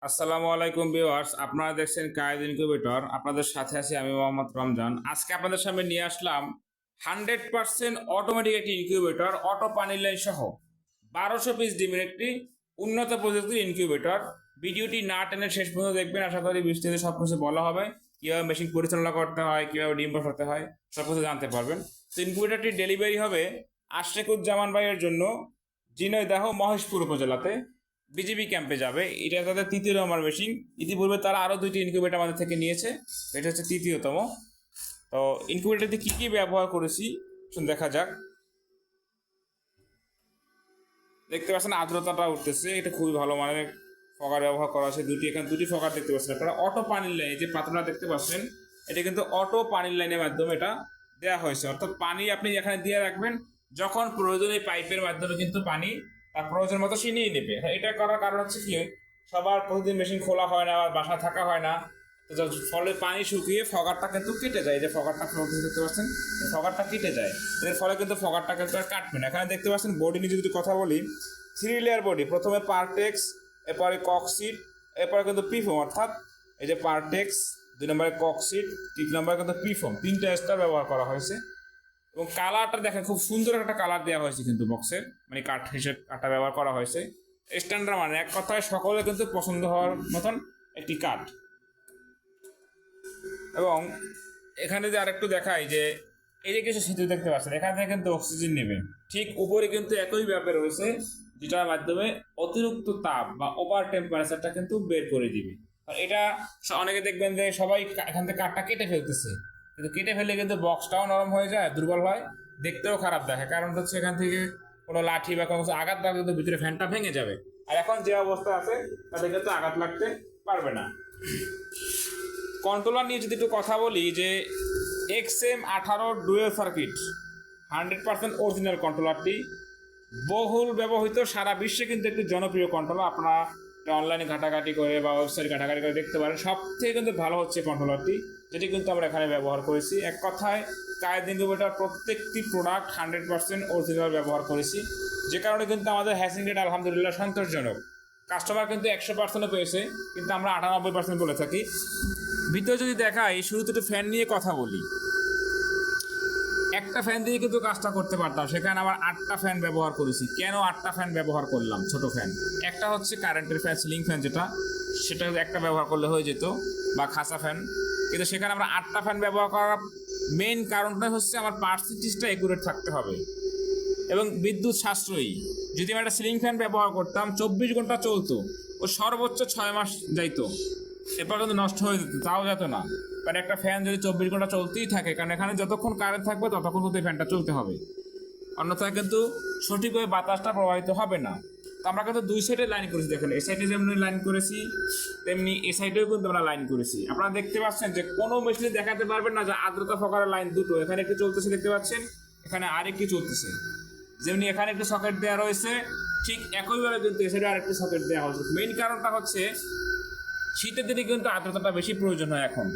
আসসালামু আলাইকুম ভিউয়ার্স, আপনারা দেখছেন কায়েদ ইনকিউবেটর। আপনাদের সাথে আছি আমি মোহাম্মদ রমজান। আজকে আপনাদের সামনে নিয়ে আসলাম 100% অটোমেটিক একটি ইনকিউবেটর, অটো পানি লাইন সহ 1200 পিস ডিমের একটি উন্নত প্রযুক্তির ইনকিউবেটর। ভিডিওটি না টেনে শেষ পর্যন্ত দেখবেন, আশা করি বিস্তারিত সব কিছু বলা হবে। কিভাবে মেশিন পরিচালনা করতে হয়, কিভাবে ডিম বসাতে হয়, সব কিছু জানতে পারবেন। তো ইনকিউবেটরটি ডেলিভারি হবে আশরাকুজ্জামান ভাইয়ের জন্য, ঝিনাইদহ মহেশপুর উপজেলাতে বিজিবি ক্যাম্পে যাবে। এটা তাদের তৃতীয় নম্বর মেশিন। ইতিপূর্বে তারা আরও দুইটি ইনকিউবেটর আমাদের থেকে নিয়েছে, এটা হচ্ছে তৃতীয়তম। তো ইনকিউবেটরতে কী কী ব্যবহার করেছি দেখা যাক। দেখতে পাচ্ছেন আর্দ্রতাটা উঠতেছে, এটা খুবই ভালো মানের ফগার ব্যবহার করা আছে। এখানে দুটি ফগার দেখতে পাচ্ছেন আপনারা। অটো পানির লাইন, যে পাত্রটা দেখতে পাচ্ছেন এটা কিন্তু অটো পানির লাইনের মাধ্যমে এটা দেওয়া হয়েছে। অর্থাৎ পানি আপনি এখানে দিয়ে রাখবেন, যখন প্রয়োজন এই পাইপের মাধ্যমে কিন্তু পানি তার প্রয়োজন মতো সে নিয়ে নেবে। এটা করার কারণ হচ্ছে কি, সবার প্রতিদিন মেশিন খোলা হয় না, আর বাসায় থাকা হয় না, তো ফলে পানি শুকিয়ে ফগারটা কিন্তু কেটে যায়। যে ফগারটা দেখতে পাচ্ছেন, ফগারটা কেটে যায়। এর ফলে কিন্তু ফগারটা কিন্তু আর কাটবে না। এখানে দেখতে পাচ্ছেন বডি নিয়ে যদি কথা বলি, 3 লেয়ার বডি। প্রথমে পারটেক্স, এরপরে ককসিট, এরপরে কিন্তু পিফোম। অর্থাৎ এই যে পারটেক্স, 2 নম্বরে ককসিট, 3 নম্বরে কিন্তু পিফোম, 3টা স্তর ব্যবহার করা হয়েছে। এবং কালারটা দেখেন, খুব সুন্দর একটা কালার দেওয়া হয়েছে কিন্তু বক্সের, মানে কাঠ হিসেবে কাঠটা ব্যবহার করা হয়েছে স্ট্যান্ডার্ড, মানে এক কথায় সকলে কিন্তু পছন্দ হওয়ার মতন একটি কাঠ। এবং এখানে যে আরেকটু দেখাই, যে এই যে কিছু সেতু দেখতে পাচ্ছেন, এখান থেকে কিন্তু অক্সিজেন নেবে। ঠিক উপরে কিন্তু একই ব্যাপার রয়েছে, যেটার মাধ্যমে অতিরিক্ত তাপ বা ওভার টেম্পারেচারটা কিন্তু বের করে দিবে। আর এটা অনেকে দেখবেন যে সবাই এখান থেকে কাঠটা কেটে ফেলতেছে, কিন্তু কেটে ফেলে কিন্তু বক্সটাও নরম হয়ে যায়, দুর্বল হয়, দেখতেও খারাপ দেখে। কারণ হচ্ছে এখান থেকে কোনো লাঠি বা কোনো আঘাত লাগলে কিন্তু ভিতরে ফ্যানটা ভেঙে যাবে। আর এখন যে অবস্থা আছে তাতে কিন্তু আঘাত লাগতে পারবে না। কন্ট্রোলার নিয়ে যদি একটু কথা বলি, যে XM18 ডুয়েল সার্কিট 100% অরিজিনাল কন্ট্রোলারটি বহুল ব্যবহৃত, সারা বিশ্বে কিন্তু একটি জনপ্রিয় কন্ট্রোলার। আপনারা অনলাইনে ঘাটাঘাটি করে বা ওয়েবসাইট ঘাটাঘাটি করে দেখতে পারেন, সব থেকে কিন্তু ভালো হচ্ছে কন্ট্রোলারটি, যেটি কিন্তু আমরা এখানে ব্যবহার করেছি। এক কথায় কায়েদ ইনকিউবেটর প্রত্যেকটি প্রোডাক্ট 100% অরিজিনাল ব্যবহার করেছি, যে কারণে কিন্তু আমাদের হ্যাসিং রেট আলহামদুলিল্লাহ সন্তোষজনক। কাস্টমার কিন্তু 100% পেয়েছে, কিন্তু আমরা 98% বলে থাকি। ভিতরে যদি দেখাই, শুরুতে একটু ফ্যান নিয়ে কথা বলি। একটা ফ্যান দিয়ে কিন্তু কাজটা করতে পারতাম, সেখানে আবার 8টা ফ্যান ব্যবহার করেছি। কেন 8টা ফ্যান ব্যবহার করলাম? ছোট ফ্যান একটা হচ্ছে কারেন্টের ফ্যান, সিলিং ফ্যান, সেটা একটা ব্যবহার করলে হয়ে যেত, বা খাসা ফ্যান। কিন্তু সেখানে আমরা 8টা ফ্যান ব্যবহার করার মেইন কারণটা হচ্ছে আমার পার্সেন্টেজটা একুরেট থাকতে হবে এবং বিদ্যুৎ সাশ্রয়ী। যদি আমি একটা সিলিং ফ্যান ব্যবহার করতাম, 24 ঘন্টা চলতো, ও সর্বোচ্চ 6 মাস যাইতো, এরপর কিন্তু নষ্ট হয়ে যেত, তাও যেত না। কারণ একটা ফ্যান যদি 24 ঘন্টা চলতেই থাকে, কারণ এখানে যতক্ষণ কারেন্ট থাকবে ততক্ষণ কিন্তু ফ্যানটা চলতে হবে, অন্যথায় কিন্তু সঠিকভাবে বাতাসটা প্রবাহিত হবে না। তো আমরা কিন্তু দুই সাইডে লাইন করেছি। দেখেন এই সাইডে যেমন লাইন করেছি, তেমনি এই সাইডেও কিন্তু আমরা লাইন করেছি। আপনারা দেখতে পাচ্ছেন যে কোনো মেশিনে দেখাতে পারবেন না যে আর্দ্রতা ফকারের লাইন দুটো, এখানে একটু চলতেছে দেখতে পাচ্ছেন, এখানে আরেকটি চলতেছে। যেমনি এখানে একটু সকেট দেওয়া রয়েছে, ঠিক একইভাবে কিন্তু এ সাইডে আরেকটি সকেট দেওয়া হয়েছে। মেইন কারণটা হচ্ছে শীতের দিনে কিন্তু আর্দ্রতাটা বেশি প্রয়োজন হয় এখন।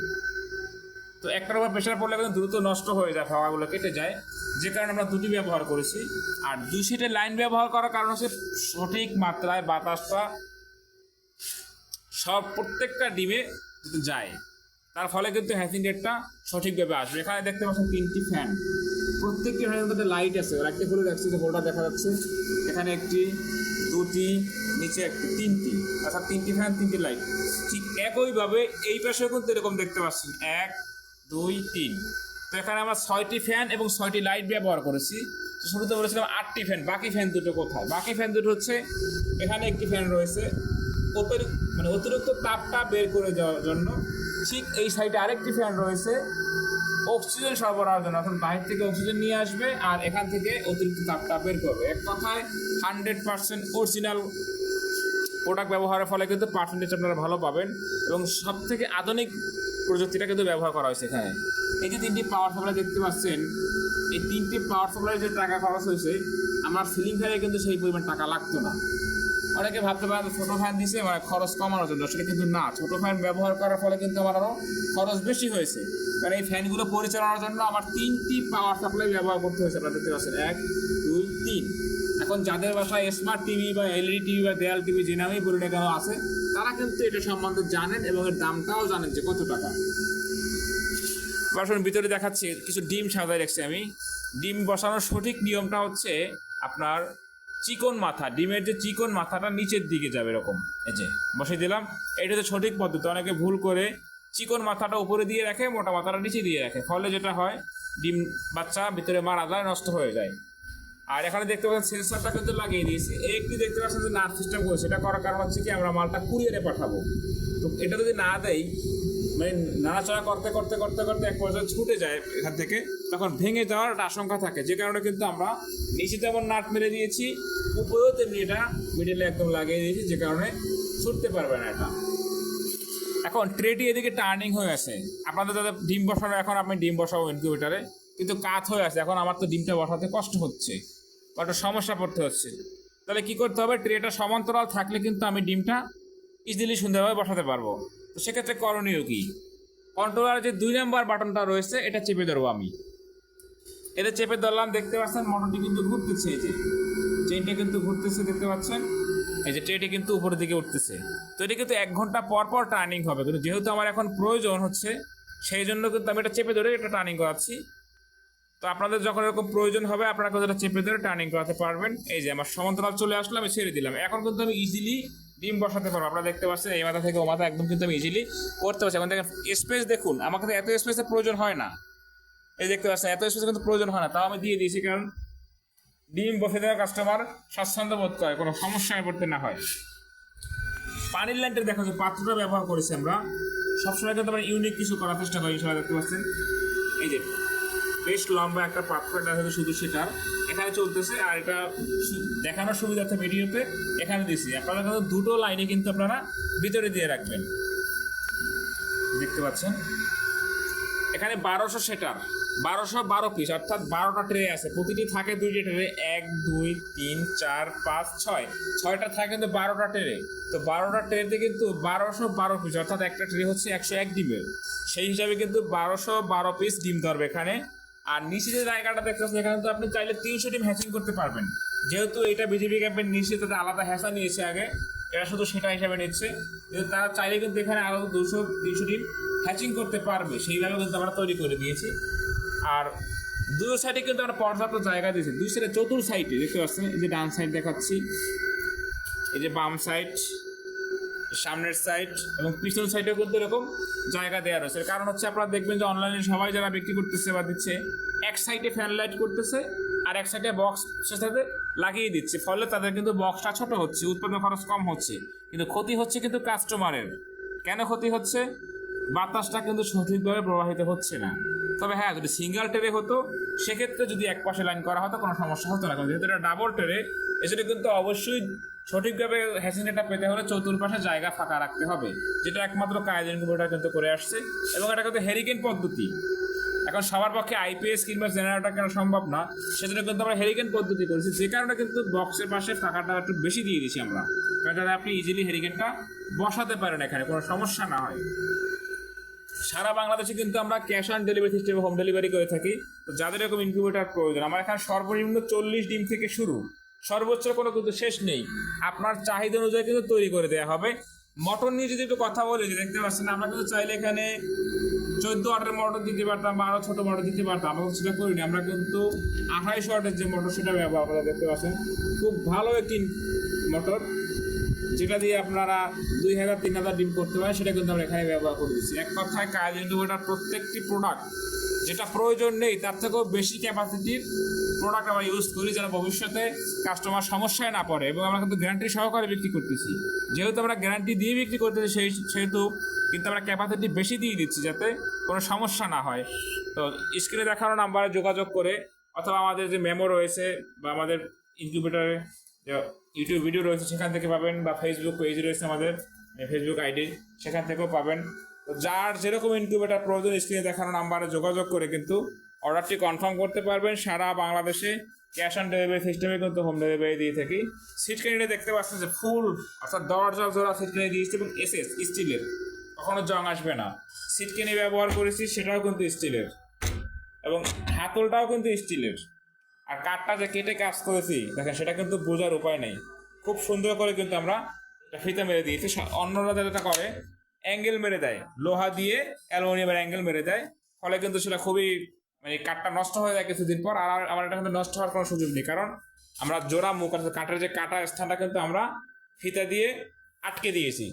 তো একটার উপর প্রেশার পড়লে কিন্তু দ্রুত নষ্ট হয়ে যায়, ফাওয়াগুলো কেটে যায়, যে কারণে আমরা দুটি ব্যবহার করেছি। আর দুই সাইডে লাইন ব্যবহার করার কারণ হচ্ছে সঠিক মাত্রায় বাতাসটা প্রত্যেকটা ডিমে যায়, তার ফলে কিন্তু হ্যাসিং রেটটা সঠিকভাবে আসবে। এখানে দেখতে পাচ্ছেন 3টি ফ্যান, প্রত্যেকটি ফ্যানের মধ্যে লাইট আছে। লাইটটি খুলে দেখছি যে বড়টা দেখা যাচ্ছে, এখানে একটি, দুটি, নিচে একটি, 3টি, অর্থাৎ 3টি ফ্যান, 3টি লাইট। ঠিক একইভাবে এই পাশেও কিন্তু এরকম দেখতে পাচ্ছেন 1, 2, 3। তো এখানে আমরা 6টি ফ্যান এবং 6টি লাইট ব্যবহার করেছি। তো শুরুতে বলেছিলাম 8টি ফ্যান, বাকি ফ্যান দুটো কোথায়? বাকি ফ্যান দুটো হচ্ছে, এখানে একটি ফ্যান রয়েছে অতিরিক্ত তাপটা বের করে দেওয়ার জন্য। ঠিক এই সাইডে আরেকটি ফ্যান রয়েছে অক্সিজেন সরবরাহের জন্য, অর্থাৎ বাইরে থেকে অক্সিজেন নিয়ে আসবে আর এখান থেকে অতিরিক্ত তাপটা বের করবে। এক কথায় 100% অরিজিনাল প্রোডাক্ট ব্যবহারের ফলে কিন্তু পার্সেন্টেজ আপনারা ভালো পাবেন, এবং সব থেকে আধুনিক প্রযুক্তিটা কিন্তু ব্যবহার করা হয়েছে এখানে। এই যে 3টি পাওয়ার সাপ্লাই দেখতে পাচ্ছেন, এই 3টি পাওয়ার সাপ্লাই যে টাকা খরচ হয়েছে, আমার সিলিং ফ্যানে কিন্তু সেই পরিমাণ টাকা লাগতো না। অনেকে ভাবতে পারেন ছোটো ফ্যান দিছে মানে খরচ কমানোর জন্য, সেটা কিন্তু না। ছোটো ফ্যান ব্যবহার করার ফলে কিন্তু আমার আরও খরচ বেশি হয়েছে, কারণ এই ফ্যানগুলো পরিচালনার জন্য আমার 3টি পাওয়ার সাপ্লাই ব্যবহার করতে হয়েছে। আপনারা দেখতে পাচ্ছেন 1, 2, 3। এখন যাদের বাসায় স্মার্ট টিভি বা এলইডি টিভি বা দেয়াল টিভি যে নামেই বলে না কেন আছে, তারা কিন্তু এটা সম্বন্ধে জানেন এবং এর দামটাও জানেন যে কত টাকা। বাসার ভিতরে দেখাচ্ছি কিছু ডিম সাজায় রাখছি আমি। ডিম বসানোর সঠিক নিয়মটা হচ্ছে আপনার চিকন মাথা, ডিমের যে চিকন মাথাটা নিচের দিকে যাবে এরকম, এই যে বসিয়ে দিলাম। এটা তো সঠিক পদ্ধতি। অনেকে ভুল করে চিকন মাথাটা উপরে দিয়ে রাখে, মোটা মাথাটা নিচে দিয়ে রাখে, ফলে যেটা হয় ডিম বাচ্চা ভিতরে মারা যায়, নষ্ট হয়ে যায়। আর এখানে দেখতে পাচ্ছেন সেন্সরটা কিন্তু লাগিয়ে দিয়েছি। একটি দেখতে পাচ্ছেন যে নার্ভ সিস্টেম করেছে, এটা করার কারণ হচ্ছে কি আমরা মালটা কুরিয়ারে পাঠাবো। তো এটা যদি না দেয়, মানে নাড়াচাড়া করতে করতে করতে করতে এক পর্যায়ে ছুটে যায় এখান থেকে, তখন ভেঙে যাওয়ার একটা আশঙ্কা থাকে। যে কারণে কিন্তু আমরা নিচে যেমন নাট মেরে দিয়েছি, উপরেও তেমনি এটা মিডলে একদম লাগিয়ে দিয়েছি, যে কারণে ছুটতে পারবে না এটা। এখন ট্রেটি এদিকে টার্নিং হয়ে আছে। আপনাদের যাদের ডিম বসানো, এখন আপনি ডিম বসাবো ইনকিউবেটারে, কিন্তু কাত হয়ে আছে। এখন আমার তো ডিমটা বসাতে কষ্ট হচ্ছে বা একটা সমস্যা পড়তে হচ্ছে। তাহলে কি করতে হবে? ট্রেটা সমান্তরাল থাকলে কিন্তু আমি ডিমটা ইজিলি সুন্দরভাবে বসাতে পারবো। তো সেক্ষেত্রে করণীয় কি? কন্ট্রোলারের যে 2 নম্বর বাটনটা রয়েছে, এটা চেপে ধরবো আমি। এটা চেপে ধরলাম, দেখতে পাচ্ছেন মোটরটি কিন্তু ঘুরতেছে, এই যে চেইনটা কিন্তু ঘুরতেছে, দেখতে পাচ্ছেন এই যে ট্রেটি কিন্তু উপরের দিকে উঠতেছে। তো এটা কিন্তু 1 ঘন্টা পর পর টার্নিং হবে, কিন্তু যেহেতু আমার এখন প্রয়োজন হচ্ছে, সেই জন্য কিন্তু আমি এটা চেপে ধরে এটা টার্নিং করাচ্ছি। তো আপনাদের যখন এরকম প্রয়োজন হবে, আপনারা কিন্তু এটা চেপে ধরে টার্নিং করাতে পারবেন। এই যে আমার সমান্তরাল চলে আসলো, আমি ছেড়ে দিলাম। এখন কিন্তু আমি ইজিলি ডিম বসাতে পারবো। আপনারা দেখতে পাচ্ছেন এই মাথা থেকে ও মাথা একদম কিন্তু আমি ইজিলি করতে পারছি। এখন দেখেন স্পেস দেখুন, আমার কিন্তু এত স্পেসের প্রয়োজন হয় না। এই দেখতে পাচ্ছেন এত স্পেসের কিন্তু প্রয়োজন হয় না, তাও আমি দিয়ে দিয়েছি, কারণ ডিম বসে দেওয়া কাস্টমার স্বাচ্ছন্দ্য বোধ করে, কোনো সমস্যায় পড়তে না হয়। পানির লাইনটা দেখো, যে পাত্রটা ব্যবহার করেছি আমরা, সবসময় কিন্তু আমরা ইউনিক কিছু করার চেষ্টা করি। সবাই দেখতে পাচ্ছেন এই যে বেশ লম্বা একটা পাত্র, এটা হয়তো শুধু সেটার এখানে চলতেছে, আর এটা দেখানোর সুবিধার্থে ভিডিওতে এখানে দিয়েছি। আপনারা কিন্তু দুটো লাইনে কিন্তু আপনারা ভিতরে দিয়ে রাখবেন। দেখতে পাচ্ছেন এখানে 1200 সেটার 1212 পিস, অর্থাৎ 12টা ট্রে আছে। প্রতিটি থাকে 2টি ট্রে, 1 2 3 4 5 6, 6টা থাকে কিন্তু 12টা ট্রে। তো 12টা ট্রেতে কিন্তু 1212 পিস, অর্থাৎ একটা ট্রে হচ্ছে 101 ডিমের। সেই হিসাবে কিন্তু 1212 পিস ডিম ধরবে এখানে। আর নিচে যে জায়গাটা দেখতে পাচ্ছেন, এখানে তো আপনি চাইলে 300 ডিম হ্যাচিং করতে পারবেন। যেহেতু এটা বিজিবি ক্যাম্পের নিচে, তাদের আলাদা হ্যাচা নিয়েছে আগে, এরা শুধু সেটা হিসাবে নিচ্ছে। কিন্তু তারা চাইলে কিন্তু এখানে আরও 200-300 ডিম হ্যাচিং করতে পারবে, সেইভাবে কিন্তু আমরা তৈরি করে দিয়েছি। আর দুই সাইডে কিন্তু আমরা পর্যাপ্ত জায়গা দিয়েছি। দুই সাইডে চতুর সাইডে দেখতে পাচ্ছেন, এই যে ডান সাইড দেখাচ্ছি, এই যে বাম সাইড, সামনের সাইড এবং পিছন সাইডেও কিন্তু এরকম জায়গা দেওয়া রয়েছে। কারণ হচ্ছে আপনারা দেখবেন যে অনলাইনে সবাই যারা বিক্রি করতেছে বা দিচ্ছে, এক সাইডে ফ্যান লাইট করতেছে আর এক সাইডে বক্স সাথে লাগিয়ে দিচ্ছে, ফলে তাদের কিন্তু বক্সটা ছোট হচ্ছে, উৎপাদন খরচ কম হচ্ছে, কিন্তু ক্ষতি হচ্ছে কিন্তু কাস্টমারের। কেন ক্ষতি হচ্ছে? বাতাসটা কিন্তু সঠিকভাবে প্রবাহিত হচ্ছে না। তবে হ্যাঁ, যদি সিঙ্গেল ট্রে হতো, সেক্ষেত্রে যদি এক পাশে লাইন করা হতো কোনো সমস্যা হতো না। যেহেতু এটা ডাবল ট্রে, এছাড়া কিন্তু অবশ্যই সঠিকভাবে হ্যাচিংটা পেতে হলে চতুর্পাশে জায়গা ফাঁকা রাখতে হবে, যেটা একমাত্র কায়েদ ইনকিউবেটর কিন্তু করে আসছে। এবং এটা কিন্তু হেরিকেন পদ্ধতি। এখন সবার পক্ষে আইপিএস কিংবা জেনারেটর কেনা সম্ভব না, সেজন্য কিন্তু আমরা হেরিকেন পদ্ধতি করেছি, যে কারণে কিন্তু বক্সের পাশে ফাঁকাটা একটু বেশি দিয়ে দিয়েছি আমরা, যাতে আপনি ইজিলি হেরিকেনটা বসাতে পারেন, এখানে কোনো সমস্যা না হয়। সারা বাংলাদেশে কিন্তু আমরা ক্যাশ অন ডেলিভারি সিস্টেমে হোম ডেলিভারি করে থাকি। তো যাদের এরকম ইনকিউবেটর প্রয়োজন, আমার এখানে সর্বনিম্ন 40 ডিম থেকে শুরু, সর্বোচ্চ কোনো কিন্তু শেষ নেই। আপনার চাহিদা অনুযায়ী কিন্তু তৈরি করে দেওয়া হবে। মটর নিয়ে যদি একটু কথা বলি, যে দেখতে পাচ্ছেন আমরা কিন্তু চাইলে এখানে 14-18 মোটর দিতে পারতাম বা আরও ছোটো মোটর দিতে পারতাম, আমরা সেটা করিনি। আমরা কিন্তু 28 ওয়াটের যে মোটর সেটা ব্যবহার করে, দেখতে পাচ্ছেন খুব ভালো একটি মোটর, যেটা দিয়ে আপনারা 2000-3000 ডিম করতে পারেন, সেটা কিন্তু আমরা এখানে ব্যবহার করে দিচ্ছি। এক কথায় কায়েদ ইনকিউবেটর প্রত্যেকটি প্রোডাক্ট যেটা প্রয়োজন নেই তার থেকেও বেশি ক্যাপাসিটির প্রোডাক্ট আমরা ইউজ করি, যেন ভবিষ্যতে কাস্টমার সমস্যায় না পড়ে। এবং আমরা কিন্তু গ্যারান্টি সহকারে বিক্রি করতেছি। যেহেতু আমরা গ্যারান্টি দিয়ে বিক্রি করতেছি, সেহেতু কিন্তু আমরা ক্যাপাসিটি বেশি দিয়ে দিচ্ছি, যাতে কোনো সমস্যা না হয়। তো স্ক্রিনে দেখানো নাম্বারে যোগাযোগ করে, অথবা আমাদের যে মেমো রয়েছে বা আমাদের ইনকিউবেটরে ইউটিউব ভিডিও রয়েছে সেখান থেকে পাবেন, বা ফেসবুক পেজ রয়েছে আমাদের, ফেসবুক আইডি, সেখান থেকেও পাবেন। তো যার যেরকম ইনকিউবেটর প্রয়োজন, স্ক্রিনে দেখানো নাম্বারে যোগাযোগ করে কিন্তু অর্ডারটি কনফার্ম করতে পারবেন। সারা বাংলাদেশে ক্যাশ অন ডেলিভারি সিস্টেমে কিন্তু হোম ডেলিভারি দিয়ে থাকি। সিটকানিটা দেখতে পাচ্ছেন যে ফুল, অর্থাৎ দরজা জোড়া সিটকানি দিয়েছি, এবং এসএস স্টিলের, কখনো জং আসবে না। সিটকানি ব্যবহার করেছি, সেটাও কিন্তু স্টিলের, এবং হাতলটাও কিন্তু স্টিলের। আর কাঠটা যে কেটে কাজ করেছি দেখেন, সেটা কিন্তু বোঝার উপায় নেই। খুব সুন্দর করে কিন্তু আমরা একটা ফিতা মেরে দিয়েছি। অন্যরা যেটা করে অ্যাঙ্গেল মেরে দেয়, লোহা দিয়ে অ্যালুমিনিয়ামের অ্যাঙ্গেল মেরে দেয়, ফলে কিন্তু সেটা খুবই মানে কাঠটা নষ্ট হয়ে যায় কিছুদিন পর। আর আমার এটা কিন্তু নষ্ট হওয়ার কোনো সুযোগ নেই, কারণ আমরা জোড়া মুখ অর্থাৎ কাঠের যে কাটা স্থানটা কিন্তু আমরা ফিতা দিয়ে আটকে দিয়েছি।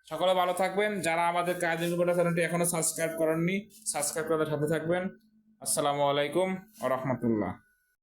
সকলে ভালো থাকবেন। যারা আমাদের কাজ চ্যানেলটি এখনো সাবস্ক্রাইব করেননি, সাবস্ক্রাইব করে সাথে থাকবেন। আসসালামু আলাইকুম ওয়া রাহমাতুল্লাহ।